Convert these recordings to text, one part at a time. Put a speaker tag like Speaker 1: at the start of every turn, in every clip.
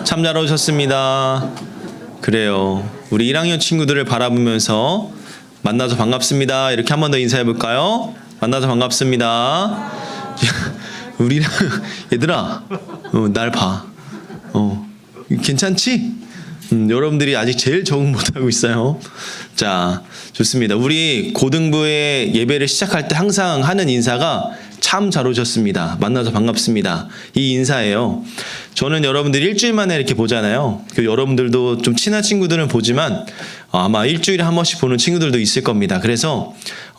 Speaker 1: 참 잘 오셨습니다. 그래요. 우리 1학년 친구들을 바라보면서 만나서 반갑습니다. 이렇게 한 번 더 인사해 볼까요? 만나서 반갑습니다. 우리 얘들아, 날 봐. 괜찮지? 여러분들이 아직 제일 적응 못하고 있어요. 자, 좋습니다. 우리 고등부의 예배를 시작할 때 항상 하는 인사가 참 잘 오셨습니다. 만나서 반갑습니다. 이 인사예요. 저는 여러분들이 일주일 만에 이렇게 보잖아요. 여러분들도 좀 친한 친구들은 보지만 아마 일주일에 한 번씩 보는 친구들도 있을 겁니다. 그래서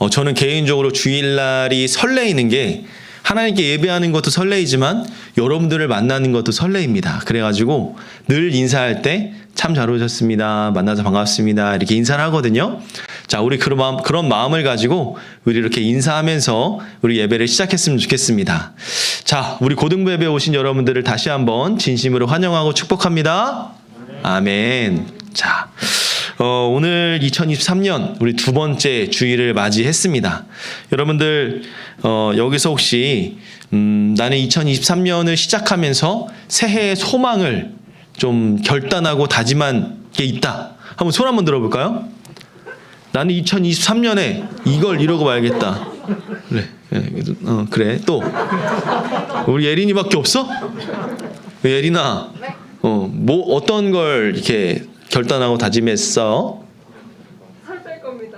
Speaker 1: 저는 개인적으로 주일날이 설레이는 게 하나님께 예배하는 것도 설레이지만 여러분들을 만나는 것도 설레입니다. 그래가지고 늘 인사할 때 참 잘 오셨습니다. 만나서 반갑습니다. 이렇게 인사를 하거든요. 자, 우리 그런 마음을 가지고 우리 이렇게 인사하면서 우리 예배를 시작했으면 좋겠습니다. 자, 우리 고등부 예배 오신 여러분들을 다시 한번 진심으로 환영하고 축복합니다. 아멘. 자, 오늘 2023년 우리 두 번째 주일을 맞이했습니다. 여러분들 여기서 혹시 나는 2023년을 시작하면서 새해의 소망을 좀 결단하고 다짐한 게 있다. 한번 손 한번 들어볼까요? 나는 2023년에 이걸 이루고 말겠다. 그래, 그래. 또 우리 예린이밖에 없어? 예린아, 뭐 어떤 걸 이렇게 결단하고 다짐했어?
Speaker 2: 살 뺄 겁니다.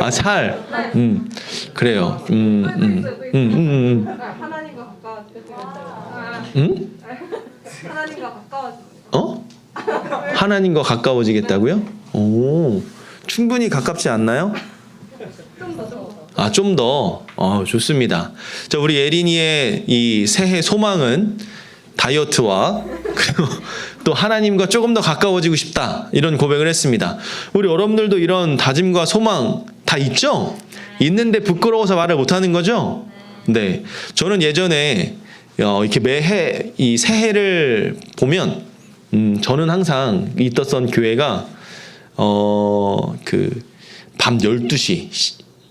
Speaker 1: 아, 살. 그래요.
Speaker 2: 하나님과 가까워지겠다. 하나님과 가까워지겠다.
Speaker 1: 하나님과 가까워지겠다고요? 오, 충분히 가깝지 않나요?
Speaker 2: 좀 더.
Speaker 1: 아, 좀 더. 좋습니다. 자, 우리 예린이의 이 새해 소망은 다이어트와 그리고 또 하나님과 조금 더 가까워지고 싶다. 이런 고백을 했습니다. 우리 여러분들도 이런 다짐과 소망 다 있죠? 있는데 부끄러워서 말을 못하는 거죠? 네. 저는 예전에 이렇게 매해 이 새해를 보면 저는 항상 있었던 교회가 그 밤 12시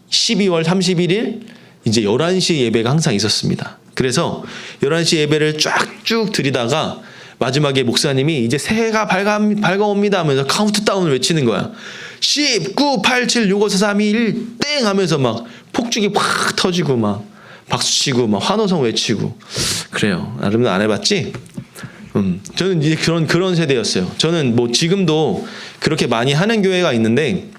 Speaker 1: 12월 31일 이제 11시 예배가 항상 있었습니다. 그래서 11시 예배를 쫙쭉 드리다가 마지막에 목사님이 이제 새해가 밝아옵니다 하면서 카운트다운을 외치는 거야. 10, 9, 8, 7, 6, 5, 4, 3, 2, 1, 땡 하면서 막 폭죽이 확 터지고 막 박수치고 막 환호성 외치고 그래요. 여러분 안 해봤지? 저는 이제 그런 세대였어요. 저는 뭐 지금도 그렇게 많이 하는 교회가 있는데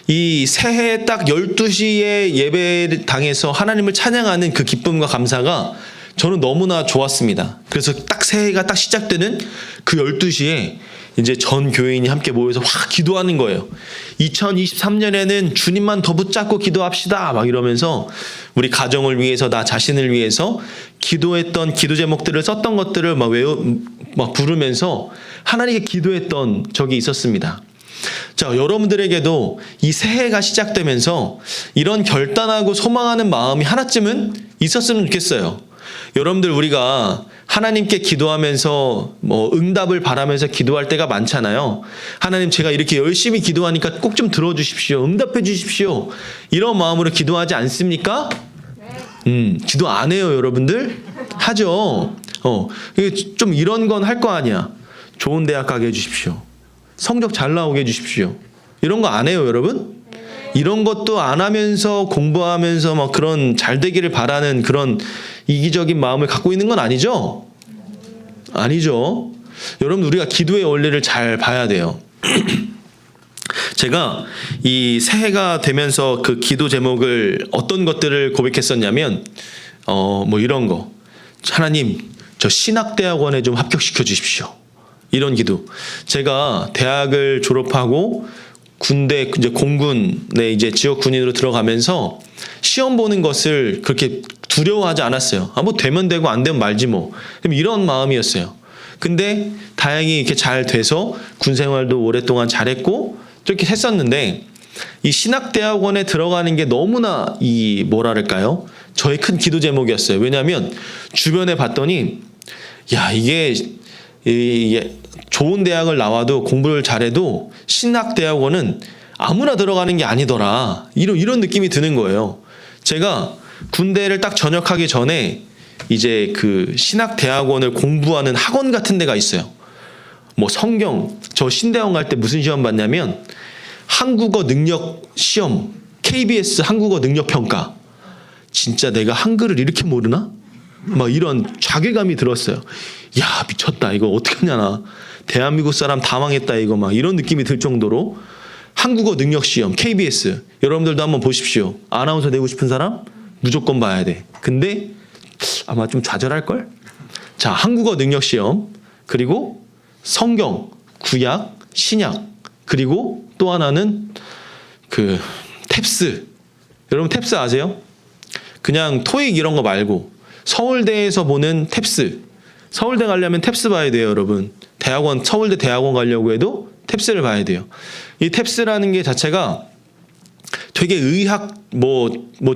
Speaker 1: 이 새해 딱 12시에 예배당에서 하나님을 찬양하는 그 기쁨과 감사가 저는 너무나 좋았습니다. 그래서 딱 새해가 딱 시작되는 그 12시에 이제 전 교인이 함께 모여서 확 기도하는 거예요. 2023년에는 주님만 더 붙잡고 기도합시다. 막 이러면서 우리 가정을 위해서 나 자신을 위해서 기도했던 기도 제목들을 썼던 것들을 막 부르면서 하나님께 기도했던 적이 있었습니다. 자, 여러분들에게도 이 새해가 시작되면서 이런 결단하고 소망하는 마음이 하나쯤은 있었으면 좋겠어요. 여러분들 우리가 하나님께 기도하면서 뭐 응답을 바라면서 기도할 때가 많잖아요. 하나님 제가 이렇게 열심히 기도하니까 꼭 좀 들어주십시오. 응답해 주십시오. 이런 마음으로 기도하지 않습니까? 기도 안 해요, 여러분들? 하죠. 좀 이런 건 할 거 아니야. 좋은 대학 가게 해주십시오. 성적 잘 나오게 해주십시오. 이런 거 안 해요, 여러분? 이런 것도 안 하면서 공부하면서 막 그런 잘 되기를 바라는 그런 이기적인 마음을 갖고 있는 건 아니죠? 아니죠. 여러분 우리가 기도의 원리를 잘 봐야 돼요. 제가 이 새해가 되면서 그 기도 제목을 어떤 것들을 고백했었냐면 뭐 이런 거. 하나님 저 신학대학원에 좀 합격시켜 주십시오. 이런 기도. 제가 대학을 졸업하고 군대 이제 공군에 이제 지역 군인으로 들어가면서 시험 보는 것을 그렇게 두려워하지 않았어요. 뭐 되면 되고 안 되면 말지 뭐. 이런 마음이었어요. 근데 다행히 이렇게 잘 돼서 군 생활도 오랫동안 잘했고 이렇게 했었는데 이 신학대학원에 들어가는 게 너무나 이 뭐랄까요? 저의 큰 기도 제목이었어요. 왜냐하면 주변에 봤더니 야 이게 좋은 대학을 나와도 공부를 잘해도 신학대학원은 아무나 들어가는 게 아니더라. 이런 느낌이 드는 거예요. 제가 군대를 딱 전역하기 전에 이제 그 신학대학원을 공부하는 학원 같은 데가 있어요. 뭐 성경, 저 신대원 갈 때 무슨 시험 봤냐면 한국어 능력 시험, KBS 한국어 능력 평가. 진짜 내가 한글을 이렇게 모르나? 막 이런 자괴감이 들었어요. 야, 미쳤다. 이거 어떡하냐 나. 대한민국 사람 다 망했다 이거 막 이런 느낌이 들 정도로 한국어 능력 시험 KBS 여러분들도 한번 보십시오. 아나운서 되고 싶은 사람 무조건 봐야 돼. 근데 아마 좀 좌절할걸? 자, 한국어 능력 시험 그리고 성경, 구약, 신약 그리고 또 하나는 그 탭스. 여러분 탭스 아세요? 그냥 토익 이런 거 말고 서울대에서 보는 탭스. 서울대 가려면 탭스 봐야 돼요, 여러분. 대학원, 서울대 대학원 가려고 해도 탭스를 봐야 돼요. 이 탭스라는 게 자체가 되게 의학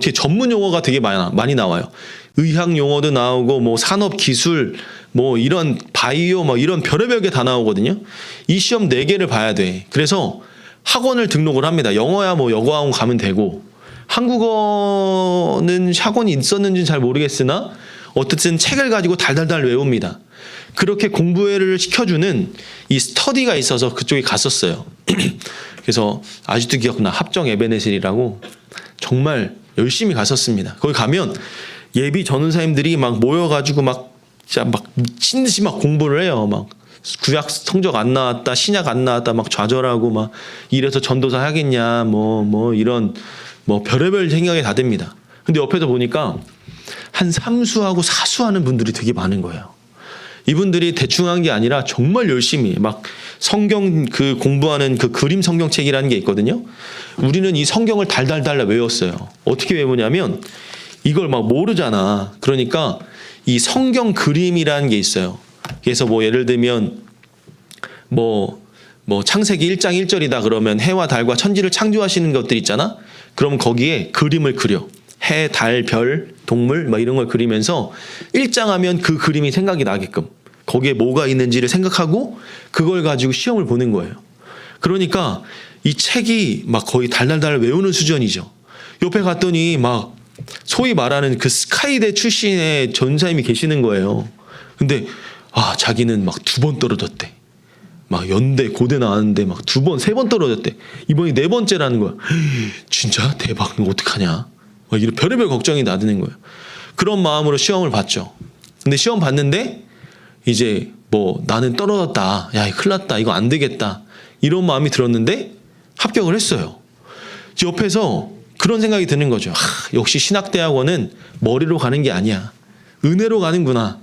Speaker 1: 되게 전문 용어가 되게 많이 나와요. 의학 용어도 나오고 뭐 산업 기술 뭐 이런 바이오 뭐 이런 별의별 게 다 나오거든요. 이 시험 4개를 봐야 돼. 그래서 학원을 등록을 합니다. 영어야 뭐 영어학원 가면 되고 한국어는 학원이 있었는지는 잘 모르겠으나 어쨌든 책을 가지고 달달달 외웁니다. 그렇게 공부를 시켜주는 이 스터디가 있어서 그쪽에 갔었어요. 그래서 아직도 기억나. 합정 에베네셀이라고 정말 열심히 갔었습니다. 거기 가면 예비 전도사님들이 막 모여가지고 막 진짜 막 미친 듯이 막 공부를 해요. 막 구약 성적 안 나왔다, 신약 안 나왔다, 막 좌절하고 막 이래서 전도사 하겠냐, 뭐 이런 뭐 별의별 생각이 다 듭니다. 근데 옆에서 보니까 한 3수하고 4수하는 분들이 되게 많은 거예요. 이분들이 대충 한 게 아니라 정말 열심히 막 성경 그 공부하는 그 그림 성경책이라는 게 있거든요. 우리는 이 성경을 달달달 외웠어요. 어떻게 외우냐면 이걸 막 모르잖아. 그러니까 이 성경 그림이라는 게 있어요. 그래서 뭐 예를 들면 뭐 창세기 1장 1절이다 그러면 해와 달과 천지를 창조하시는 것들 있잖아. 그럼 거기에 그림을 그려. 해, 달, 별, 동물 막 이런 걸 그리면서 1장 하면 그 그림이 생각이 나게끔 거기에 뭐가 있는지를 생각하고 그걸 가지고 시험을 보는 거예요. 그러니까 이 책이 막 거의 달달달 외우는 수준이죠. 옆에 갔더니 막 소위 말하는 그 스카이대 출신의 전사님이 계시는 거예요. 근데 자기는 막 2번 떨어졌대. 막 연대 고대 나왔는데 막 2번 3번 떨어졌대. 이번이 4번째라는 거야. 진짜 대박. 이거 어떡하냐. 막 이런 별의별 걱정이 나드는 거예요. 그런 마음으로 시험을 봤죠. 근데 시험 봤는데 이제 뭐 나는 떨어졌다. 야, 큰일 났다. 이거 안 되겠다. 이런 마음이 들었는데 합격을 했어요. 옆에서 그런 생각이 드는 거죠. 역시 신학대학원은 머리로 가는 게 아니야. 은혜로 가는구나.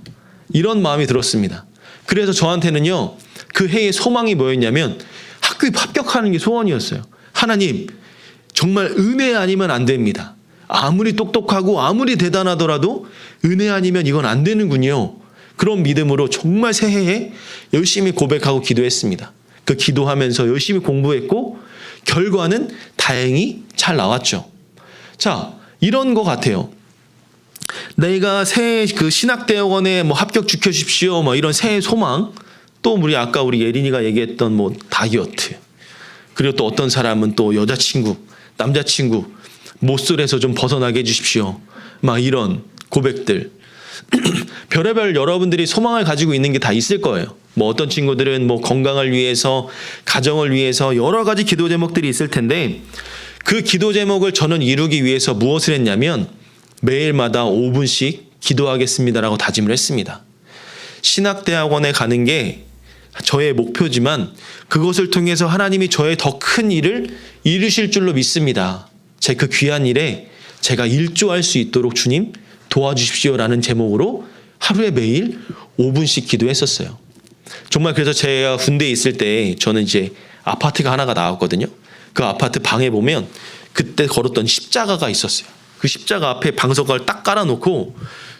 Speaker 1: 이런 마음이 들었습니다. 그래서 저한테는요. 그 해의 소망이 뭐였냐면 학교에 합격하는 게 소원이었어요. 하나님 정말 은혜 아니면 안 됩니다. 아무리 똑똑하고 아무리 대단하더라도 은혜 아니면 이건 안 되는군요. 그런 믿음으로 정말 새해에 열심히 고백하고 기도했습니다. 그 기도하면서 열심히 공부했고 결과는 다행히 잘 나왔죠. 자, 이런 것 같아요. 내가 새해 그 신학대학원에 뭐 합격 시켜주십시오. 뭐 이런 새해 소망. 또 아까 우리 예린이가 얘기했던 뭐 다이어트. 그리고 또 어떤 사람은 또 여자친구, 남자친구 못술에서 좀 벗어나게 해주십시오. 막 이런 고백들. 별의별 여러분들이 소망을 가지고 있는 게 다 있을 거예요. 뭐 어떤 친구들은 뭐 건강을 위해서, 가정을 위해서 여러 가지 기도 제목들이 있을 텐데 그 기도 제목을 저는 이루기 위해서 무엇을 했냐면 매일마다 5분씩 기도하겠습니다라고 다짐을 했습니다. 신학대학원에 가는 게 저의 목표지만 그것을 통해서 하나님이 저의 더 큰 일을 이루실 줄로 믿습니다. 제 그 귀한 일에 제가 일조할 수 있도록 주님 도와주십시오라는 제목으로 하루에 매일 5분씩 기도했었어요. 정말 그래서 제가 군대에 있을 때 저는 이제 아파트가 하나가 나왔거든요. 그 아파트 방에 보면 그때 걸었던 십자가가 있었어요. 그 십자가 앞에 방석을 딱 깔아놓고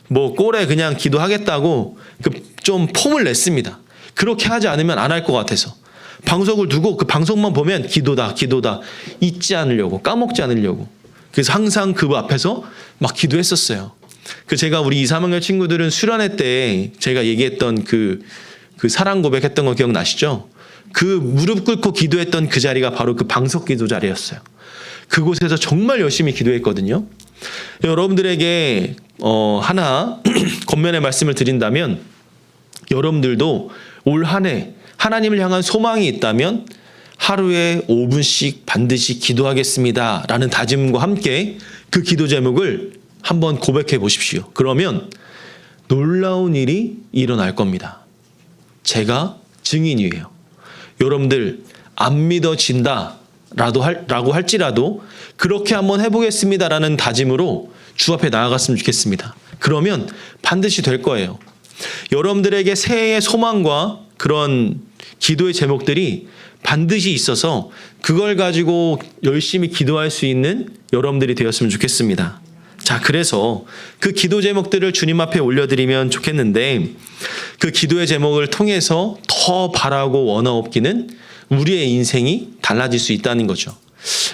Speaker 1: 뭐 꼴에 그냥 기도하겠다고 좀 폼을 냈습니다. 그렇게 하지 않으면 안 할 것 같아서. 방석을 두고 그 방석만 보면 기도다 잊지 않으려고, 까먹지 않으려고. 그래서 항상 그 앞에서 막 기도했었어요. 제가 우리 2, 3학년 친구들은 수련회 때 제가 얘기했던 그 사랑 고백했던 거 기억나시죠? 그 무릎 꿇고 기도했던 그 자리가 바로 그 방석 기도 자리였어요. 그곳에서 정말 열심히 기도했거든요. 여러분들에게 하나 겉면의 말씀을 드린다면 여러분들도 올 한 해 하나님을 향한 소망이 있다면 하루에 5분씩 반드시 기도하겠습니다 라는 다짐과 함께 그 기도 제목을 한번 고백해 보십시오. 그러면 놀라운 일이 일어날 겁니다. 제가 증인이에요. 여러분들 안 믿어진다 라고 할지라도 그렇게 한번 해보겠습니다라는 다짐으로 주 앞에 나아갔으면 좋겠습니다. 그러면 반드시 될 거예요. 여러분들에게 새해의 소망과 그런 기도의 제목들이 반드시 있어서 그걸 가지고 열심히 기도할 수 있는 여러분들이 되었으면 좋겠습니다. 자, 그래서 그 기도 제목들을 주님 앞에 올려드리면 좋겠는데 그 기도의 제목을 통해서 더 바라고 원하옵기는 우리의 인생이 달라질 수 있다는 거죠.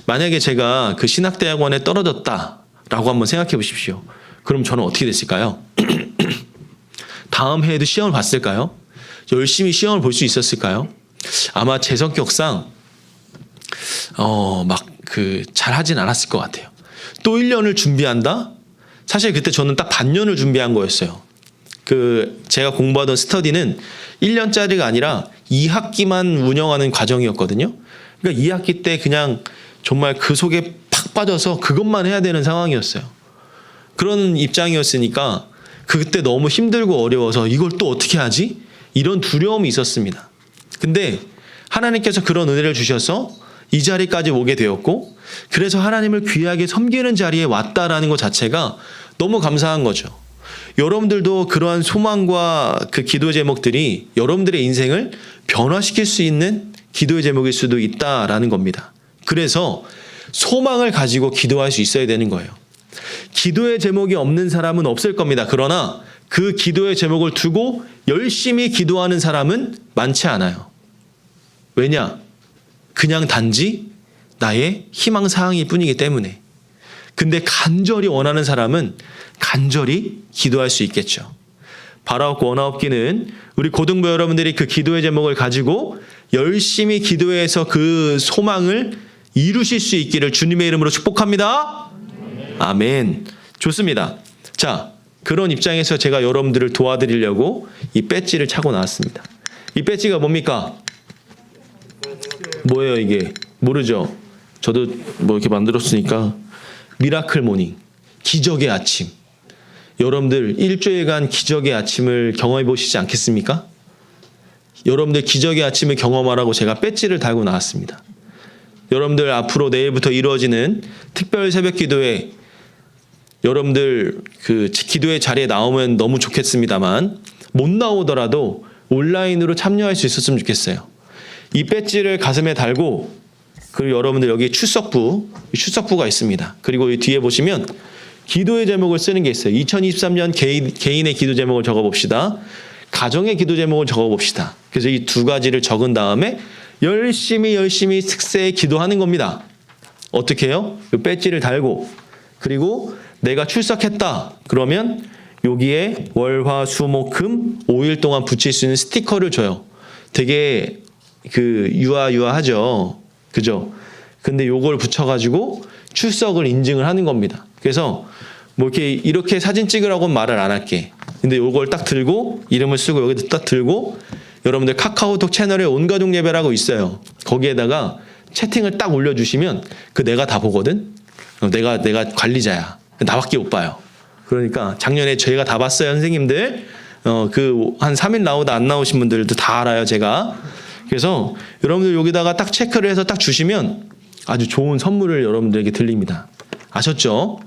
Speaker 1: 만약에 제가 그 신학대학원에 떨어졌다라고 한번 생각해 보십시오. 그럼 저는 어떻게 됐을까요? 다음 해에도 시험을 봤을까요? 열심히 시험을 볼 수 있었을까요? 아마 제 성격상 잘 하진 않았을 것 같아요. 또 1년을 준비한다? 사실 그때 저는 딱 반년을 준비한 거였어요. 제가 공부하던 스터디는 1년짜리가 아니라 2학기만 운영하는 과정이었거든요. 그러니까 2학기 때 그냥 정말 그 속에 팍 빠져서 그것만 해야 되는 상황이었어요. 그런 입장이었으니까 그때 너무 힘들고 어려워서 이걸 또 어떻게 하지? 이런 두려움이 있었습니다. 근데 하나님께서 그런 은혜를 주셔서 이 자리까지 오게 되었고 그래서 하나님을 귀하게 섬기는 자리에 왔다라는 것 자체가 너무 감사한 거죠. 여러분들도 그러한 소망과 그 기도 제목들이 여러분들의 인생을 변화시킬 수 있는 기도의 제목일 수도 있다라는 겁니다. 그래서 소망을 가지고 기도할 수 있어야 되는 거예요. 기도의 제목이 없는 사람은 없을 겁니다. 그러나 그 기도의 제목을 두고 열심히 기도하는 사람은 많지 않아요. 왜냐? 그냥 단지 나의 희망사항일 뿐이기 때문에. 근데 간절히 원하는 사람은 간절히 기도할 수 있겠죠. 바라옵고 원하옵기는 우리 고등부 여러분들이 그 기도의 제목을 가지고 열심히 기도해서 그 소망을 이루실 수 있기를 주님의 이름으로 축복합니다. 아멘. 좋습니다. 자, 그런 입장에서 제가 여러분들을 도와드리려고 이 배지를 차고 나왔습니다. 이 배지가 뭡니까? 뭐예요 이게? 모르죠? 저도 뭐 이렇게 만들었으니까 미라클 모닝, 기적의 아침. 여러분들 일주일간 기적의 아침을 경험해 보시지 않겠습니까? 여러분들 기적의 아침을 경험하라고 제가 배지를 달고 나왔습니다. 여러분들 앞으로 내일부터 이루어지는 특별 새벽 기도회 여러분들 그 기도의 자리에 나오면 너무 좋겠습니다만 못 나오더라도 온라인으로 참여할 수 있었으면 좋겠어요. 이 배지를 가슴에 달고 그리고 여러분들 여기 출석부가 있습니다. 그리고 이 뒤에 보시면 기도의 제목을 쓰는 게 있어요. 2023년 개인의 기도 제목을 적어봅시다. 가정의 기도 제목을 적어봅시다. 그래서 이 두 가지를 적은 다음에 열심히 특세에 기도하는 겁니다. 어떻게 해요? 이 배지를 달고 그리고 내가 출석했다. 그러면 여기에 월, 화, 수, 목, 금 5일 동안 붙일 수 있는 스티커를 줘요. 되게 유아하죠. 그죠? 근데 요걸 붙여가지고 출석을 인증을 하는 겁니다. 그래서 뭐 이렇게 사진 찍으라고는 말을 안 할게. 근데 요걸 딱 들고 이름을 쓰고 여기다 딱 들고 여러분들 카카오톡 채널에 온가족 예배라고 있어요. 거기에다가 채팅을 딱 올려주시면 내가 다 보거든. 내가 관리자야. 나밖에 못 봐요. 그러니까 작년에 저희가 다 봤어요, 선생님들. 한 3일 나오다 안 나오신 분들도 다 알아요, 제가. 그래서 여러분들 여기다가 딱 체크를 해서 딱 주시면 아주 좋은 선물을 여러분들에게 드립니다. 아셨죠?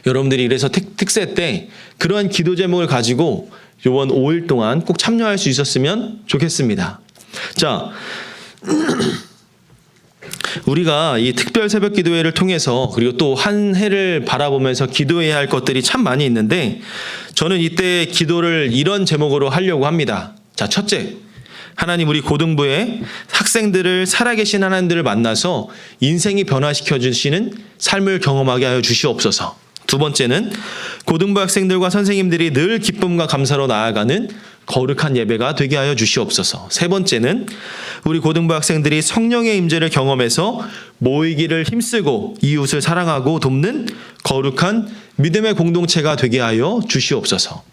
Speaker 1: 여러분들이 이래서 특세 때 그러한 기도 제목을 가지고 이번 5일 동안 꼭 참여할 수 있었으면 좋겠습니다. 자, 우리가 이 특별 새벽 기도회를 통해서 그리고 또 한 해를 바라보면서 기도해야 할 것들이 참 많이 있는데 저는 이때 기도를 이런 제목으로 하려고 합니다. 자, 첫째, 하나님 우리 고등부의 학생들을 살아계신 하나님들을 만나서 인생이 변화시켜 주시는 삶을 경험하게 하여 주시옵소서. 두 번째는 고등부 학생들과 선생님들이 늘 기쁨과 감사로 나아가는 거룩한 예배가 되게 하여 주시옵소서. 세 번째는 우리 고등부 학생들이 성령의 임재를 경험해서 모이기를 힘쓰고 이웃을 사랑하고 돕는 거룩한 믿음의 공동체가 되게 하여 주시옵소서.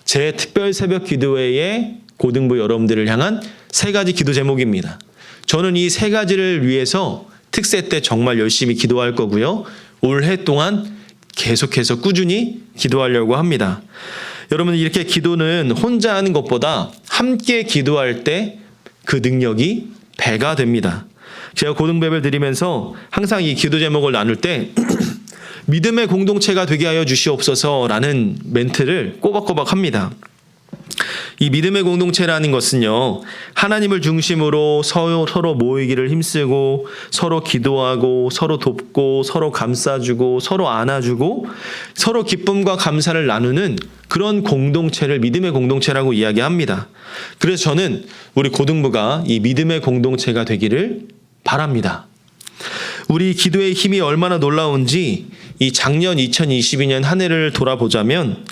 Speaker 1: 제 특별 새벽 기도회의 고등부 여러분들을 향한 세 가지 기도 제목입니다. 저는 이 세 가지를 위해서 특세 때 정말 열심히 기도할 거고요. 올해 동안 계속해서 꾸준히 기도하려고 합니다. 여러분, 이렇게 기도는 혼자 하는 것보다 함께 기도할 때 그 능력이 배가 됩니다. 제가 고등부 예배를 드리면서 항상 이 기도 제목을 나눌 때 믿음의 공동체가 되게 하여 주시옵소서라는 멘트를 꼬박꼬박 합니다. 이 믿음의 공동체라는 것은요, 하나님을 중심으로 서로 모이기를 힘쓰고 서로 기도하고 서로 돕고 서로 감싸주고 서로 안아주고 서로 기쁨과 감사를 나누는 그런 공동체를 믿음의 공동체라고 이야기합니다. 그래서 저는 우리 고등부가 이 믿음의 공동체가 되기를 바랍니다. 우리 기도의 힘이 얼마나 놀라운지 이 작년 2022년 한 해를 돌아보자면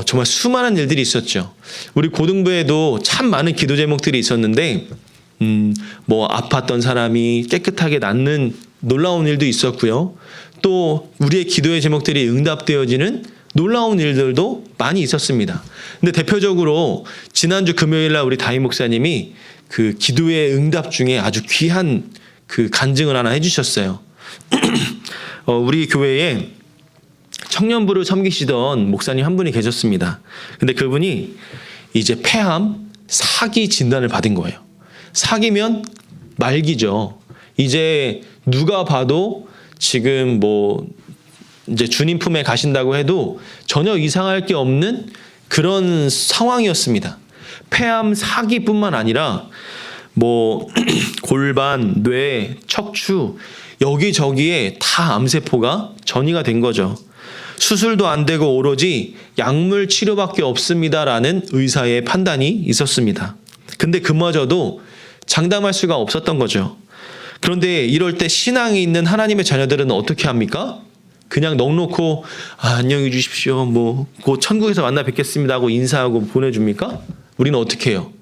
Speaker 1: 정말 수많은 일들이 있었죠. 우리 고등부에도 참 많은 기도 제목들이 있었는데 뭐 아팠던 사람이 깨끗하게 낫는 놀라운 일도 있었고요. 또 우리의 기도의 제목들이 응답되어지는 놀라운 일들도 많이 있었습니다. 근데 대표적으로 지난주 금요일 날 우리 다임 목사님이 그 기도의 응답 중에 아주 귀한 그 간증을 하나 해주셨어요. 우리 교회에 청년부를 섬기시던 목사님 한 분이 계셨습니다. 근데 그분이 이제 폐암 사기 진단을 받은 거예요. 사기면 말기죠. 이제 누가 봐도 지금 뭐 이제 주님 품에 가신다고 해도 전혀 이상할 게 없는 그런 상황이었습니다. 폐암 사기뿐만 아니라 뭐 골반, 뇌, 척추 여기저기에 다 암세포가 전이가 된 거죠. 수술도 안 되고 오로지 약물 치료밖에 없습니다라는 의사의 판단이 있었습니다. 근데 그마저도 장담할 수가 없었던 거죠. 그런데 이럴 때 신앙이 있는 하나님의 자녀들은 어떻게 합니까? 그냥 넋놓고 안녕히 주십시오. 뭐 곧 천국에서 만나 뵙겠습니다 하고 인사하고 보내줍니까? 우리는 어떻게 해요?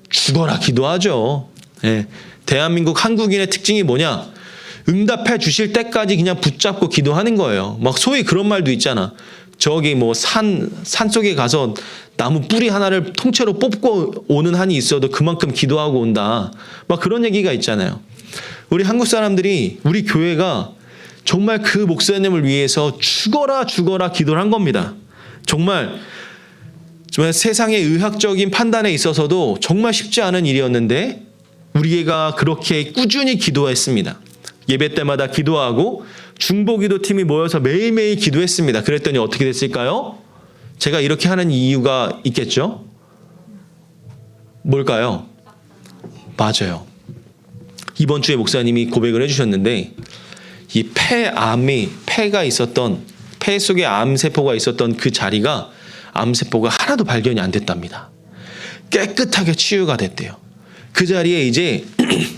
Speaker 1: 죽어라 기도하죠. 예. 대한민국 한국인의 특징이 뭐냐? 응답해 주실 때까지 그냥 붙잡고 기도하는 거예요. 막 소위 그런 말도 있잖아. 저기 뭐 산 속에 가서 나무 뿌리 하나를 통째로 뽑고 오는 한이 있어도 그만큼 기도하고 온다. 막 그런 얘기가 있잖아요. 우리 한국 사람들이 우리 교회가 정말 그 목사님을 위해서 죽어라 기도를 한 겁니다. 정말 세상의 의학적인 판단에 있어서도 정말 쉽지 않은 일이었는데 우리가 그렇게 꾸준히 기도했습니다. 예배 때마다 기도하고 중보기도 팀이 모여서 매일매일 기도했습니다. 그랬더니 어떻게 됐을까요? 제가 이렇게 하는 이유가 있겠죠? 뭘까요? 맞아요. 이번 주에 목사님이 고백을 해주셨는데 이 폐가 있었던 폐 속에 암세포가 있었던 그 자리가 암세포가 하나도 발견이 안 됐답니다. 깨끗하게 치유가 됐대요. 그 자리에 이제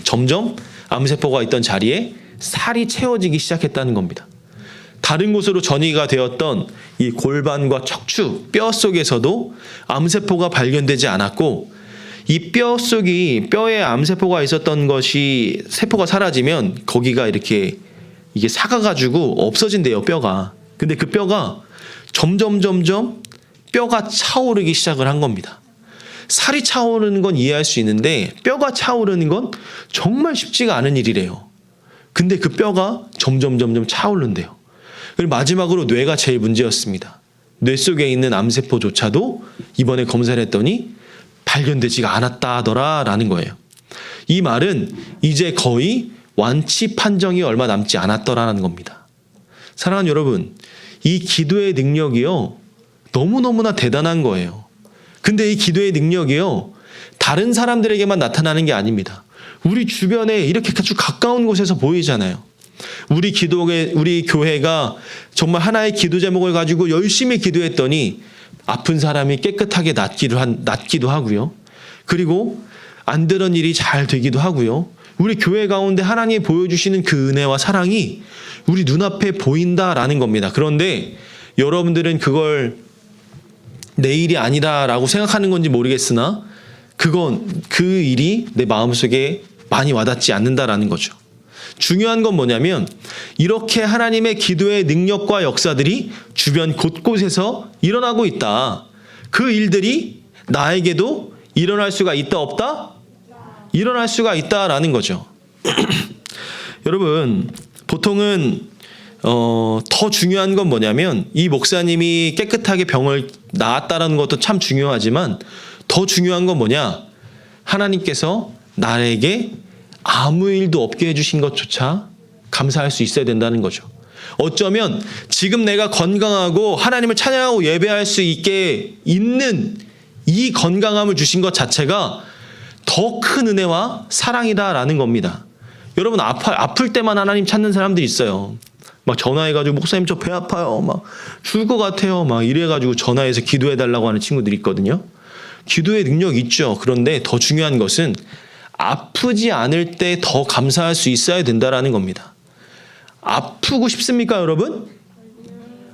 Speaker 1: 점점 암세포가 있던 자리에 살이 채워지기 시작했다는 겁니다. 다른 곳으로 전이가 되었던 이 골반과 척추, 뼈 속에서도 암세포가 발견되지 않았고 이 뼈 속이 뼈에 암세포가 있었던 것이 세포가 사라지면 거기가 이렇게 이게 삭아가지고 없어진대요, 뼈가. 근데 그 뼈가 점점 뼈가 차오르기 시작을 한 겁니다. 살이 차오르는 건 이해할 수 있는데 뼈가 차오르는 건 정말 쉽지가 않은 일이래요. 근데 그 뼈가 점점 차오른대요. 그리고 마지막으로 뇌가 제일 문제였습니다. 뇌 속에 있는 암세포조차도 이번에 검사를 했더니 발견되지가 않았다더라라는 거예요. 이 말은 이제 거의 완치 판정이 얼마 남지 않았더라는 겁니다. 사랑하는 여러분, 이 기도의 능력이요 너무너무나 대단한 거예요. 근데 이 기도의 능력이요 다른 사람들에게만 나타나는 게 아닙니다. 우리 주변에 이렇게 아주 가까운 곳에서 보이잖아요. 우리 교회가 정말 하나의 기도 제목을 가지고 열심히 기도했더니 아픈 사람이 깨끗하게 낫기도 하고요. 그리고 안 되던 일이 잘 되기도 하고요. 우리 교회 가운데 하나님이 보여주시는 그 은혜와 사랑이 우리 눈앞에 보인다라는 겁니다. 그런데 여러분들은 그걸 내 일이 아니다라고 생각하는 건지 모르겠으나 그 일이 내 마음속에 많이 와닿지 않는다라는 거죠. 중요한 건 뭐냐면 이렇게 하나님의 기도의 능력과 역사들이 주변 곳곳에서 일어나고 있다. 그 일들이 나에게도 일어날 수가 있다 없다? 일어날 수가 있다라는 거죠. 여러분 보통은 더 중요한 건 뭐냐면 이 목사님이 깨끗하게 병을 나았다라는 것도 참 중요하지만 더 중요한 건 뭐냐? 하나님께서 나에게 아무 일도 없게 해주신 것조차 감사할 수 있어야 된다는 거죠. 어쩌면 지금 내가 건강하고 하나님을 찬양하고 예배할 수 있게 있는 이 건강함을 주신 것 자체가 더 큰 은혜와 사랑이다라는 겁니다. 여러분 아플 때만 하나님 찾는 사람들이 있어요. 막 전화해가지고 목사님 저 배 아파요. 막 죽을 것 같아요. 막 이래가지고 전화해서 기도해달라고 하는 친구들이 있거든요. 기도의 능력 있죠. 그런데 더 중요한 것은 아프지 않을 때 더 감사할 수 있어야 된다라는 겁니다. 아프고 싶습니까, 여러분?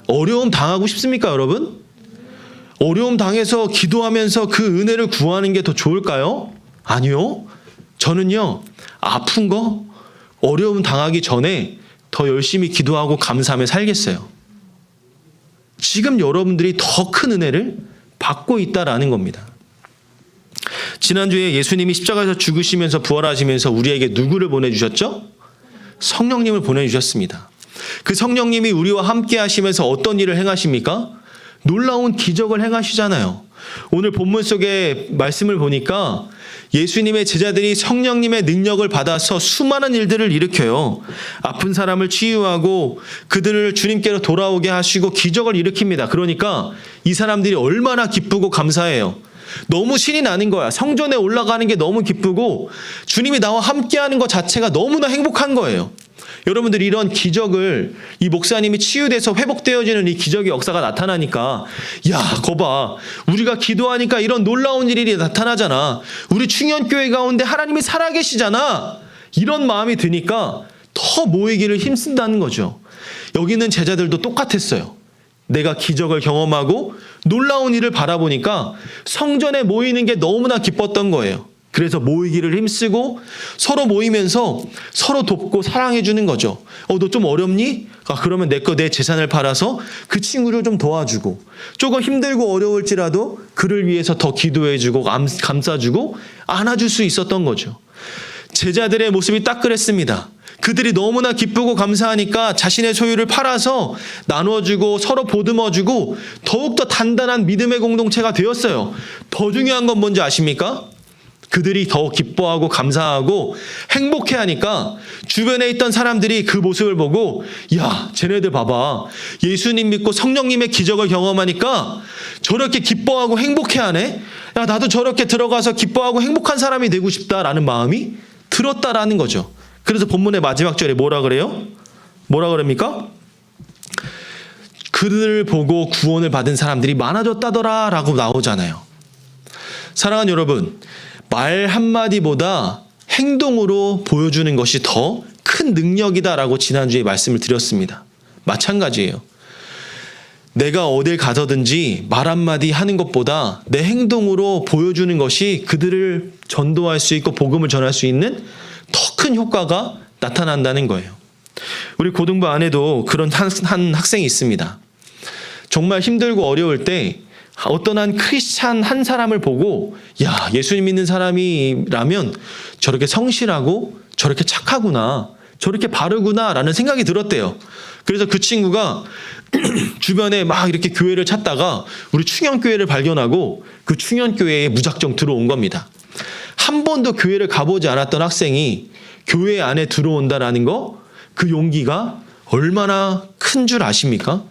Speaker 1: 어려움 당하고 싶습니까, 여러분? 어려움 당해서 기도하면서 그 은혜를 구하는 게 더 좋을까요? 아니요. 저는요, 아픈 거, 어려움 당하기 전에 더 열심히 기도하고 감사하며 살겠어요. 지금 여러분들이 더 큰 은혜를 받고 있다라는 겁니다. 지난주에 예수님이 십자가에서 죽으시면서 부활하시면서 우리에게 누구를 보내주셨죠? 성령님을 보내주셨습니다. 그 성령님이 우리와 함께 하시면서 어떤 일을 행하십니까? 놀라운 기적을 행하시잖아요. 오늘 본문 속에 말씀을 보니까 예수님의 제자들이 성령님의 능력을 받아서 수많은 일들을 일으켜요. 아픈 사람을 치유하고 그들을 주님께로 돌아오게 하시고 기적을 일으킵니다. 그러니까 이 사람들이 얼마나 기쁘고 감사해요. 너무 신이 나는 거야. 성전에 올라가는 게 너무 기쁘고 주님이 나와 함께하는 것 자체가 너무나 행복한 거예요. 여러분들 이런 기적을 이 목사님이 치유돼서 회복되어지는 이 기적의 역사가 나타나니까 야, 거봐. 우리가 기도하니까 이런 놀라운 일이 나타나잖아. 우리 충현교회 가운데 하나님이 살아계시잖아. 이런 마음이 드니까 더 모이기를 힘쓴다는 거죠. 여기 있는 제자들도 똑같았어요. 내가 기적을 경험하고 놀라운 일을 바라보니까 성전에 모이는 게 너무나 기뻤던 거예요. 그래서 모이기를 힘쓰고 서로 모이면서 서로 돕고 사랑해 주는 거죠. 너 좀 어렵니? 그러면 내 재산을 팔아서 그 친구를 좀 도와주고 조금 힘들고 어려울지라도 그를 위해서 더 기도해 주고 감싸주고 안아줄 수 있었던 거죠. 제자들의 모습이 딱 그랬습니다. 그들이 너무나 기쁘고 감사하니까 자신의 소유를 팔아서 나눠주고 서로 보듬어주고 더욱더 단단한 믿음의 공동체가 되었어요. 더 중요한 건 뭔지 아십니까? 그들이 더 기뻐하고 감사하고 행복해하니까 주변에 있던 사람들이 그 모습을 보고 야, 쟤네들 봐봐. 예수님 믿고 성령님의 기적을 경험하니까 저렇게 기뻐하고 행복해하네. 야, 나도 저렇게 들어가서 기뻐하고 행복한 사람이 되고 싶다라는 마음이 들었다라는 거죠. 그래서 본문의 마지막 절에 뭐라 그래요? 뭐라 그럽니까? 그들을 보고 구원을 받은 사람들이 많아졌다더라 라고 나오잖아요. 사랑하는 여러분, 말 한마디보다 행동으로 보여주는 것이 더 큰 능력이다라고 지난주에 말씀을 드렸습니다. 마찬가지예요. 내가 어딜 가서든지 말 한마디 하는 것보다 내 행동으로 보여주는 것이 그들을 전도할 수 있고 복음을 전할 수 있는 더 큰 효과가 나타난다는 거예요. 우리 고등부 안에도 그런 한 학생이 있습니다. 정말 힘들고 어려울 때 어떤 한 크리스찬 한 사람을 보고 야, 예수님 믿는 사람이라면 저렇게 성실하고 저렇게 착하구나, 저렇게 바르구나 라는 생각이 들었대요. 그래서 그 친구가 주변에 막 이렇게 교회를 찾다가 우리 충현교회를 발견하고 그 충현교회에 무작정 들어온 겁니다. 한 번도 교회를 가보지 않았던 학생이 교회 안에 들어온다라는 거, 그 용기가 얼마나 큰 줄 아십니까?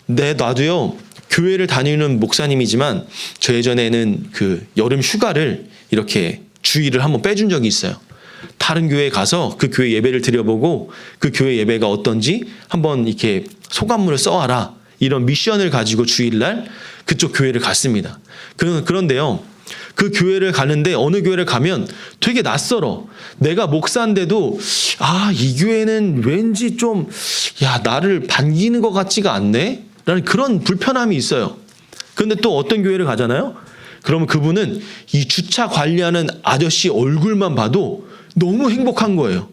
Speaker 1: 네, 나도요, 교회를 다니는 목사님이지만 저 예전에는 그 여름 휴가를 이렇게 주일을 한번 빼준 적이 있어요. 다른 교회에 가서 그 교회 예배를 드려보고 그 교회 예배가 어떤지 한번 이렇게 소감문을 써와라. 이런 미션을 가지고 주일날 그쪽 교회를 갔습니다. 그런데요, 그 교회를 가는데 어느 교회를 가면 되게 낯설어. 내가 목사인데도 이 교회는 왠지 좀 나를 반기는 것 같지가 않네? 라는 그런 불편함이 있어요. 그런데 또 어떤 교회를 가잖아요? 그러면 그분은 이 주차 관리하는 아저씨 얼굴만 봐도 너무 행복한 거예요.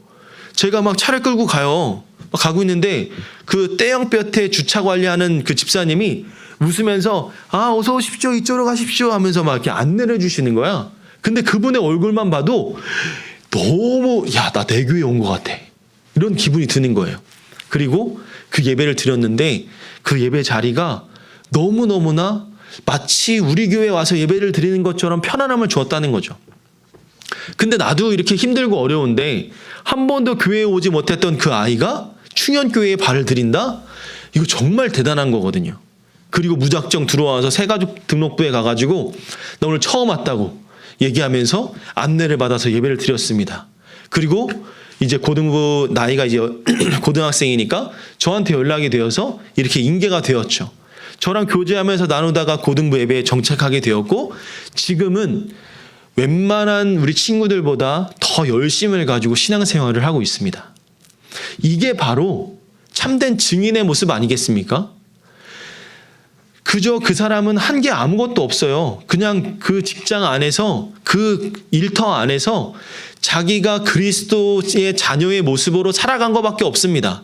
Speaker 1: 제가 막 차를 끌고 가요. 막 가고 있는데 그 떼형볕에 주차 관리하는 그 집사님이 웃으면서 어서 오십시오, 이쪽으로 가십시오 하면서 막 이렇게 안내를 해주시는 거야. 근데 그분의 얼굴만 봐도 너무 나 내 교회에 온 것 같아. 이런 기분이 드는 거예요. 그리고 그 예배를 드렸는데 그 예배 자리가 너무너무나 마치 우리 교회에 와서 예배를 드리는 것처럼 편안함을 주었다는 거죠. 근데 나도 이렇게 힘들고 어려운데 한 번도 교회에 오지 못했던 그 아이가 충현교회에 발을 들인다? 이거 정말 대단한 거거든요. 그리고 무작정 들어와서 새가족 등록부에 가가지고 나 오늘 처음 왔다고 얘기하면서 안내를 받아서 예배를 드렸습니다. 그리고 이제 고등부 나이가 이제 고등학생이니까 저한테 연락이 되어서 이렇게 인계가 되었죠. 저랑 교제하면서 나누다가 고등부 예배에 정착하게 되었고 지금은 웬만한 우리 친구들보다 더 열심을 가지고 신앙생활을 하고 있습니다. 이게 바로 참된 증인의 모습 아니겠습니까? 그저 그 사람은 한 게 아무것도 없어요. 그냥 그 직장 안에서 그 일터 안에서 자기가 그리스도의 자녀의 모습으로 살아간 것밖에 없습니다.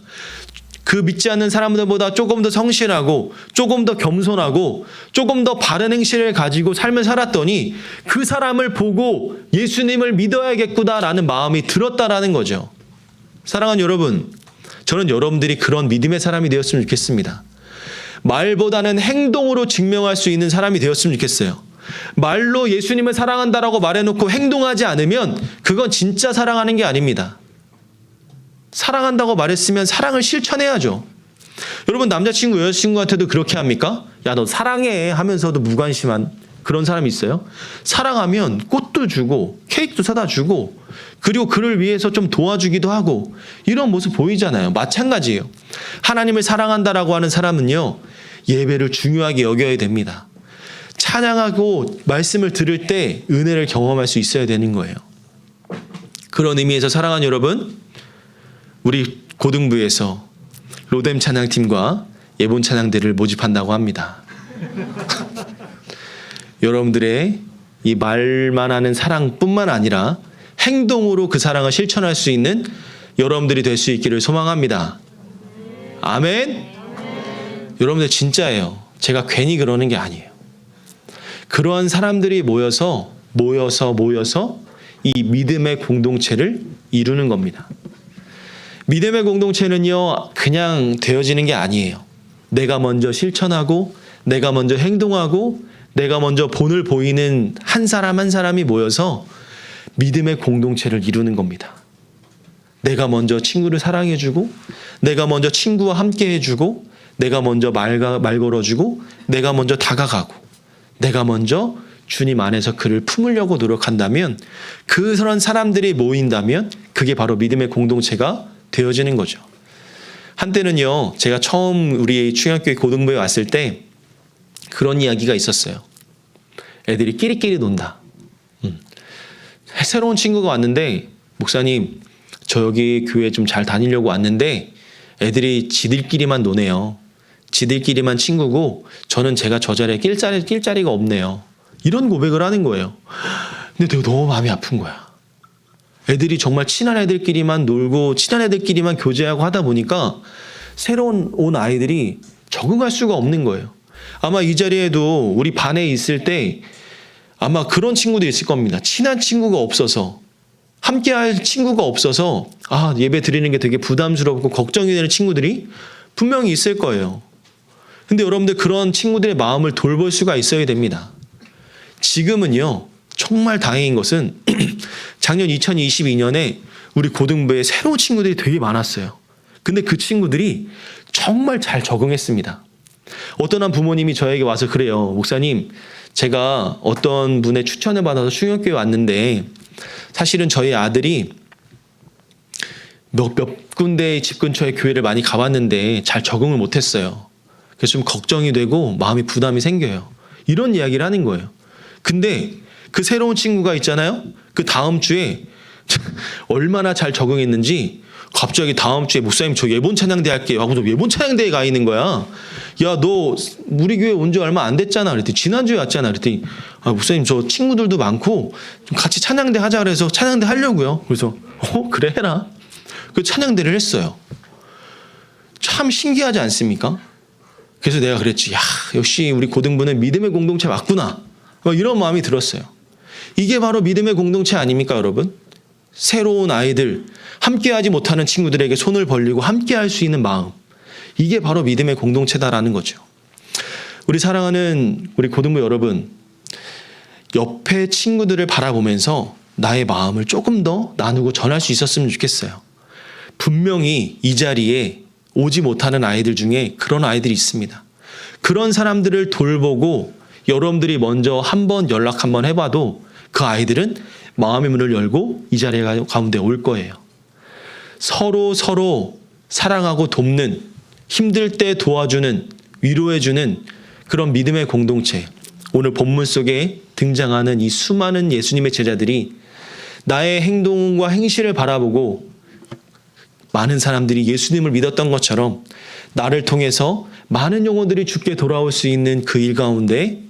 Speaker 1: 그 믿지 않는 사람들보다 조금 더 성실하고 조금 더 겸손하고 조금 더 바른 행실을 가지고 삶을 살았더니 그 사람을 보고 예수님을 믿어야겠구나라는 마음이 들었다라는 거죠. 사랑하는 여러분, 저는 여러분들이 그런 믿음의 사람이 되었으면 좋겠습니다. 말보다는 행동으로 증명할 수 있는 사람이 되었으면 좋겠어요. 말로 예수님을 사랑한다라고 말해놓고 행동하지 않으면 그건 진짜 사랑하는 게 아닙니다. 사랑한다고 말했으면 사랑을 실천해야죠. 여러분 남자친구 여자친구한테도 그렇게 합니까? 야 너 사랑해 하면서도 무관심한 그런 사람이 있어요? 사랑하면 꽃도 주고 케이크도 사다 주고 그리고 그를 위해서 좀 도와주기도 하고 이런 모습 보이잖아요. 마찬가지예요. 하나님을 사랑한다라고 하는 사람은요. 예배를 중요하게 여겨야 됩니다. 찬양하고 말씀을 들을 때 은혜를 경험할 수 있어야 되는 거예요. 그런 의미에서 사랑하는 여러분, 우리 고등부에서 로뎀 찬양팀과 예본 찬양대를 모집한다고 합니다. 여러분들의 이 말만 하는 사랑뿐만 아니라 행동으로 그 사랑을 실천할 수 있는 여러분들이 될 수 있기를 소망합니다. 아멘. 여러분들 진짜예요. 제가 괜히 그러는 게 아니에요. 그러한 사람들이 모여서 이 믿음의 공동체를 이루는 겁니다. 믿음의 공동체는요, 그냥 되어지는 게 아니에요. 내가 먼저 실천하고, 내가 먼저 행동하고, 내가 먼저 본을 보이는 한 사람 한 사람이 모여서 믿음의 공동체를 이루는 겁니다. 내가 먼저 친구를 사랑해주고, 내가 먼저 친구와 함께 해주고, 내가 먼저 말 걸어주고, 내가 먼저 다가가고, 내가 먼저 주님 안에서 그를 품으려고 노력한다면, 그런 사람들이 모인다면 그게 바로 믿음의 공동체가 되어지는 거죠. 한때는요, 제가 처음 우리 충현교회 고등부에 왔을 때 그런 이야기가 있었어요. 애들이 끼리끼리 논다. 새로운 친구가 왔는데, 목사님, 저 여기 교회 좀 잘 다니려고 왔는데 애들이 지들끼리만 노네요. 지들끼리만 친구고 저는 제가 저 자리에 낄 자리가 없네요. 이런 고백을 하는 거예요. 근데 내가 너무 마음이 아픈 거야. 애들이 정말 친한 애들끼리만 놀고 친한 애들끼리만 교제하고 하다 보니까 새로운 온 아이들이 적응할 수가 없는 거예요. 아마 이 자리에도 우리 반에 있을 때 아마 그런 친구들이 있을 겁니다. 친한 친구가 없어서, 함께할 친구가 없어서 예배 드리는 게 되게 부담스럽고 걱정이 되는 친구들이 분명히 있을 거예요. 근데 여러분들 그런 친구들의 마음을 돌볼 수가 있어야 됩니다. 지금은요, 정말 다행인 것은 작년 2022년에 우리 고등부에 새로운 친구들이 되게 많았어요. 근데 그 친구들이 정말 잘 적응했습니다. 어떤 한 부모님이 저에게 와서 그래요. 목사님, 제가 어떤 분의 추천을 받아서 충현교회에 왔는데 사실은 저희 아들이 몇 군데 집 근처에 교회를 많이 가봤는데 잘 적응을 못했어요. 그래서 좀 걱정이 되고 마음이 부담이 생겨요. 이런 이야기를 하는 거예요. 근데 그 새로운 친구가 있잖아요. 그 다음 주에 얼마나 잘 적응했는지 갑자기 다음 주에 목사님 저 예본 찬양대 할게요 하고 예본 찬양대에 가 있는 거야. 야, 너 우리 교회 온 지 얼마 안 됐잖아. 그랬더니 지난주에 왔잖아. 그랬더니 목사님 저 친구들도 많고 좀 같이 찬양대 하자 그래서 찬양대 하려고요. 그래서 그래 해라. 그 찬양대를 했어요. 참 신기하지 않습니까? 그래서 내가 그랬지. 야, 역시 우리 고등부는 믿음의 공동체 맞구나. 이런 마음이 들었어요. 이게 바로 믿음의 공동체 아닙니까, 여러분? 새로운 아이들, 함께하지 못하는 친구들에게 손을 벌리고 함께할 수 있는 마음. 이게 바로 믿음의 공동체다라는 거죠. 우리 사랑하는 우리 고등부 여러분, 옆에 친구들을 바라보면서 나의 마음을 조금 더 나누고 전할 수 있었으면 좋겠어요. 분명히 이 자리에 오지 못하는 아이들 중에 그런 아이들이 있습니다. 그런 사람들을 돌보고 여러분들이 먼저 한번 연락 한번 해봐도 그 아이들은 마음의 문을 열고 이 자리 가운데 올 거예요. 서로 사랑하고 돕는, 힘들 때 도와주는, 위로해주는 그런 믿음의 공동체. 오늘 본문 속에 등장하는 이 수많은 예수님의 제자들이 나의 행동과 행실을 바라보고 많은 사람들이 예수님을 믿었던 것처럼 나를 통해서 많은 영혼들이 주께 돌아올 수 있는 그 일 가운데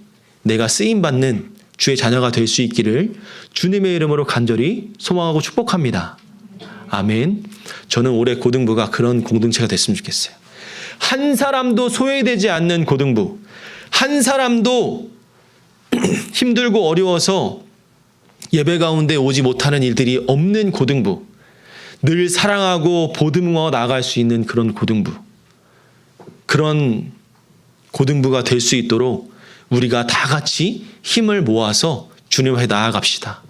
Speaker 1: 내가 쓰임받는 주의 자녀가 될 수 있기를 주님의 이름으로 간절히 소망하고 축복합니다. 아멘. 저는 올해 고등부가 그런 공동체가 됐으면 좋겠어요. 한 사람도 소외되지 않는 고등부, 한 사람도 힘들고 어려워서 예배 가운데 오지 못하는 일들이 없는 고등부, 늘 사랑하고 보듬어 나갈 수 있는 그런 고등부, 그런 고등부가 될 수 있도록 우리가 다 같이 힘을 모아서 주님 앞에 나아갑시다.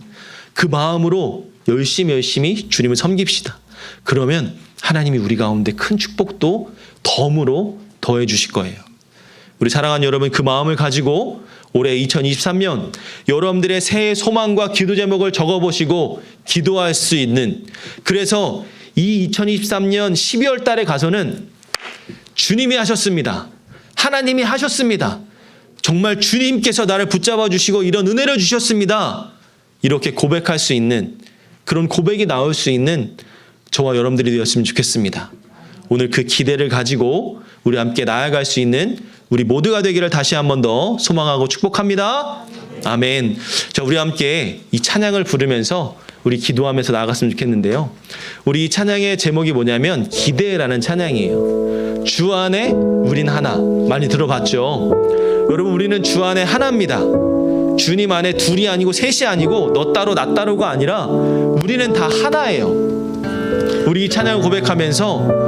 Speaker 1: 그 마음으로 열심히 주님을 섬깁시다. 그러면 하나님이 우리 가운데 큰 축복도 덤으로 더해 주실 거예요. 우리 사랑하는 여러분, 그 마음을 가지고 올해 2023년 여러분들의 새해 소망과 기도 제목을 적어보시고 기도할 수 있는, 그래서 이 2023년 12월 달에 가서는 주님이 하셨습니다. 하나님이 하셨습니다. 정말 주님께서 나를 붙잡아 주시고 이런 은혜를 주셨습니다. 이렇게 고백할 수 있는, 그런 고백이 나올 수 있는 저와 여러분들이 되었으면 좋겠습니다. 오늘 그 기대를 가지고 우리 함께 나아갈 수 있는 우리 모두가 되기를 다시 한 번 더 소망하고 축복합니다. 아멘. 자, 우리 함께 이 찬양을 부르면서 우리 기도하면서 나아갔으면 좋겠는데요. 우리 이 찬양의 제목이 뭐냐면 기대라는 찬양이에요. 주 안에 우린 하나. 많이 들어봤죠? 여러분, 우리는 주 안에 하나입니다. 주님 안에 둘이 아니고 셋이 아니고 너 따로 나 따로가 아니라 우리는 다 하나예요. 우리 이 찬양을 고백하면서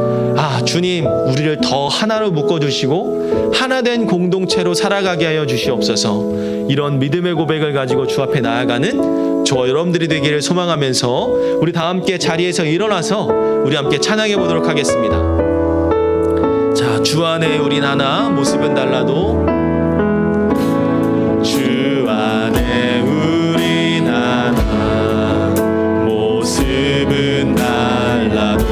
Speaker 1: 주님, 우리를 더 하나로 묶어주시고 하나된 공동체로 살아가게 하여 주시옵소서. 이런 믿음의 고백을 가지고 주 앞에 나아가는 저와 여러분들이 되기를 소망하면서 우리 다 함께 자리에서 일어나서 우리 함께 찬양해 보도록 하겠습니다. 자, 주 안에 우린 하나, 모습은 달라도 주 안에 우린 하나, 모습은 달라도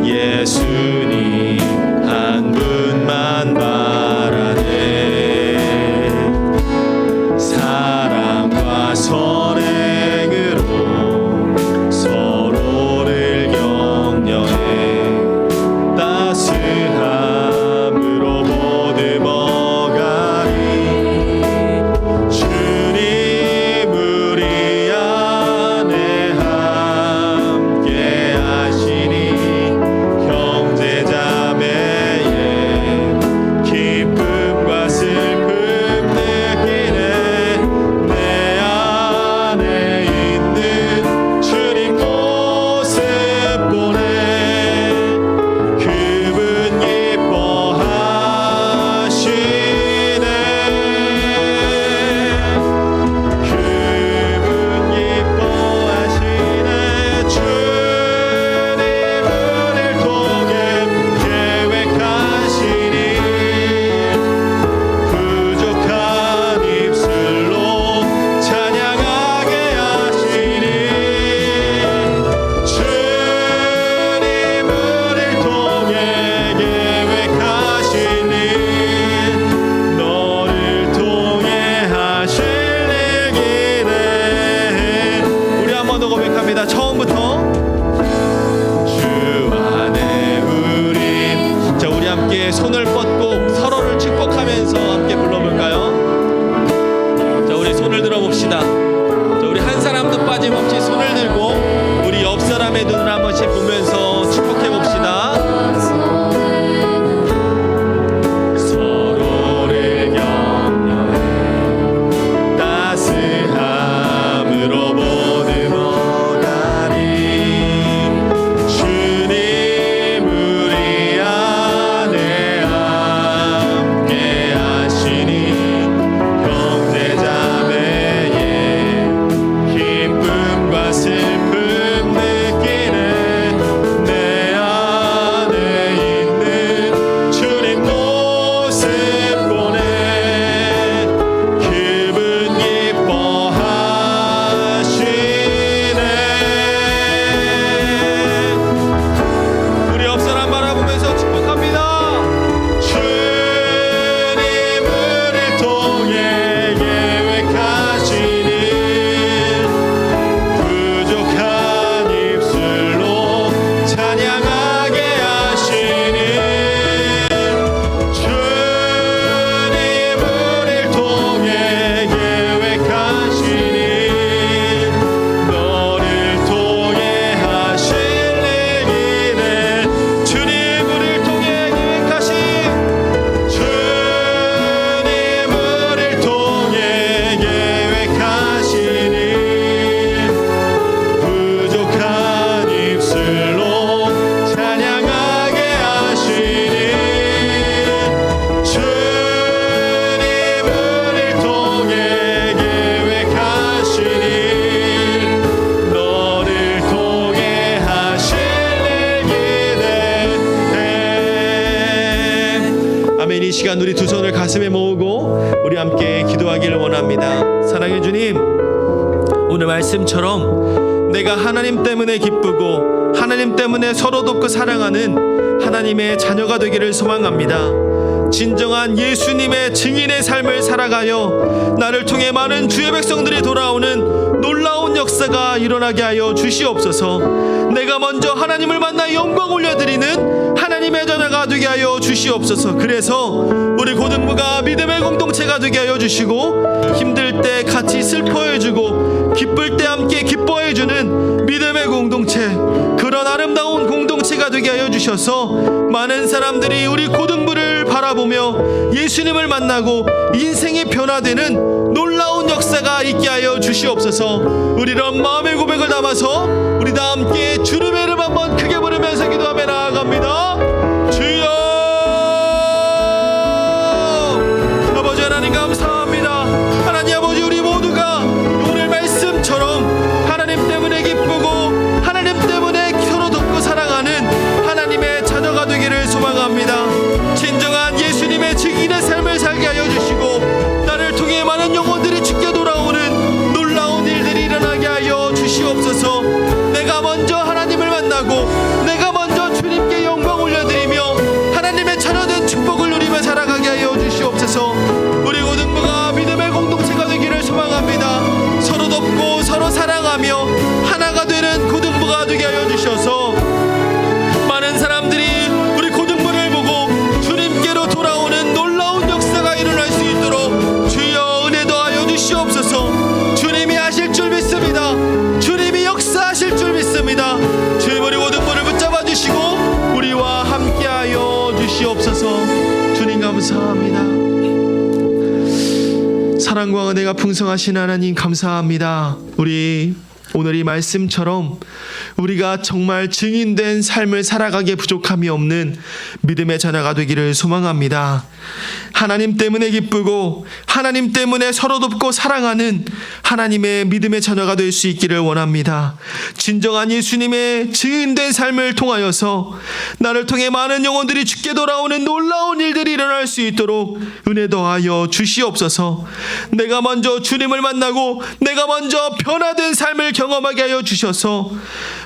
Speaker 1: 예수님 한 분만 바라네. 사랑과 선행으로 서로를 격려해 따스함으로 보듬어 가리. 주님 시간 우리 두 손을 가슴에 모으고 우리 함께 기도하기를 원합니다. 사랑해 주님, 오늘 말씀처럼 내가 하나님 때문에 기쁘고 하나님 때문에 서로 돕고 사랑하는 하나님의 자녀가 되기를 소망합니다. 진정한 예수님의 증인의 삶을 살아가여 나를 통해 많은 주의 백성들이 돌아오는 놀라운 역사가 일어나게 하여 주시옵소서. 내가 먼저 하나님을 만나 영광 올려드리는 하나님의 자녀가 되게 하여 주시옵소서. 그래서 우리 고등부가 믿음의 공동체가 되게 하여 주시고, 힘들 때 같이 슬퍼해주고 기쁠 때 함께 기뻐해주는 믿음의 공동체, 그런 아름다운 공동체가 되게 하여 주셔서 많은 사람들이 우리 고등부를 바라보며 예수님을 만나고 인생이 변화되는 놀라운 역사가 있게 하여 주시옵소서. 우리 이런 마음의 고백을 담아서 우리 다 함께 주님의 이름 한번 크게 부르면서 기도하며 나아갑니다. 주여, 아버지 하나님 감사합니다. 하나님 아버지, 우리 모두가 오늘 말씀처럼 하나님 때문에 기쁘고 하나님 때문에 서로 돕고 사랑하는 하나님의 자녀가 되기를 소망합니다. 진정한 예수님의 증인의 삶을 살게 하여 주시고 나를 통해 많은 영혼들이 주께 돌아오는 놀라운 일들이 일어나게 하여 주시옵소서. 내가 먼저 하나님을 만나고 내가 먼저 주님께 영광 올려드리며 하나님의 자녀된 축복을 누리며 살아가게 하여 주시옵소서. 우리 고등부가 믿음의 공동체가 되기를 소망합니다. 서로 돕고 서로 사랑하며 하나가 되는 고등부가 되게 하여 주셔서 많은 사람들이 우리 고등부를 보고 주님께로 돌아오는 놀라운 역사가 일어날 수 있도록 주여 은혜 더하여 주시옵소서. 주님이 하실 줄 믿습니다. 주님이 역사하실 줄 믿습니다. 주님, 우리 고등부를 붙잡아 주시고 우리와 함께하여 주시옵소서. 주님 감사합니다. 사랑과 은혜가 풍성하신 하나님 감사합니다. 우리 오늘 이 말씀처럼 우리가 정말 증인된 삶을 살아가기에 부족함이 없는 믿음의 자녀가 되기를 소망합니다. 하나님 때문에 기쁘고 하나님 때문에 서로 돕고 사랑하는 하나님의 믿음의 자녀가 될 수 있기를 원합니다. 진정한 예수님의 증인된 삶을 통하여서 나를 통해 많은 영혼들이 주께 돌아오는 놀라운 일들이 일어날 수 있도록 은혜 더하여 주시옵소서. 내가 먼저 주님을 만나고 내가 먼저 변화된 삶을 경험하게 하여 주셔서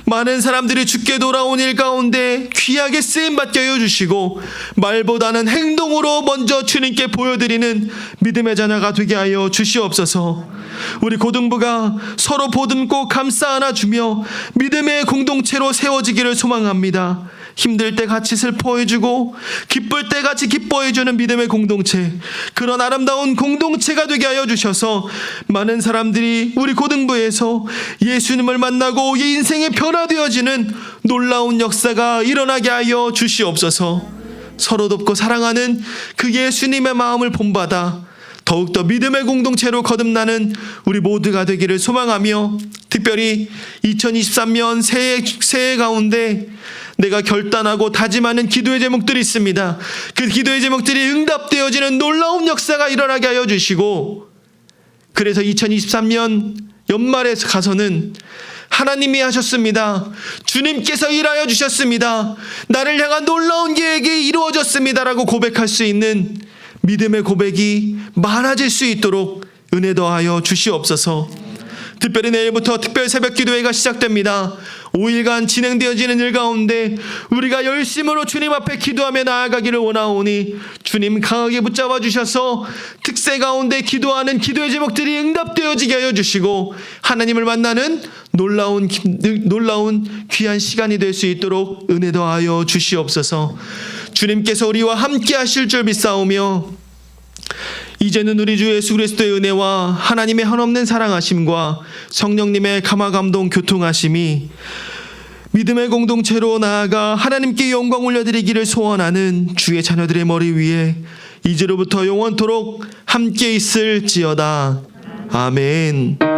Speaker 1: 많은 사람들이 주께 돌아온 일 가운데 귀하게 쓰임받게 하여 주시고 말보다는 행동으로 먼저 주님께 보여드리는 믿음의 자녀가 되게 하여 주시옵소서. 우리 고등부가 서로 보듬고 감싸 안아주며 믿음의 공동체로 세워지기를 소망합니다. 힘들 때 같이 슬퍼해주고 기쁠 때 같이 기뻐해주는 믿음의 공동체, 그런 아름다운 공동체가 되게 하여 주셔서 많은 사람들이 우리 고등부에서 예수님을 만나고 인생이 변화되어지는 놀라운 역사가 일어나게 하여 주시옵소서. 서로 돕고 사랑하는 그 예수님의 마음을 본받아 더욱더 믿음의 공동체로 거듭나는 우리 모두가 되기를 소망하며, 특별히 2023년 새해 가운데 내가 결단하고 다짐하는 기도의 제목들이 있습니다. 그 기도의 제목들이 응답되어지는 놀라운 역사가 일어나게 하여 주시고, 그래서 2023년 연말에 가서는 하나님이 하셨습니다. 주님께서 일하여 주셨습니다. 나를 향한 놀라운 계획이 이루어졌습니다라고 고백할 수 있는 믿음의 고백이 많아질 수 있도록 은혜 더하여 주시옵소서. 특별히 내일부터 특별 새벽 기도회가 시작됩니다. 5일간 진행되어지는 일 가운데 우리가 열심으로 주님 앞에 기도하며 나아가기를 원하오니 주님 강하게 붙잡아 주셔서 특세 가운데 기도하는 기도의 제목들이 응답되어지게 하여 주시고 하나님을 만나는 놀라운 귀한 시간이 될 수 있도록 은혜 더하여 주시옵소서. 주님께서 우리와 함께 하실 줄 믿사오며, 이제는 우리 주 예수 그리스도의 은혜와 하나님의 한없는 사랑하심과 성령님의 감화감동 교통하심이 믿음의 공동체로 나아가 하나님께 영광 올려드리기를 소원하는 주의 자녀들의 머리 위에 이제로부터 영원토록 함께 있을지어다. 아멘.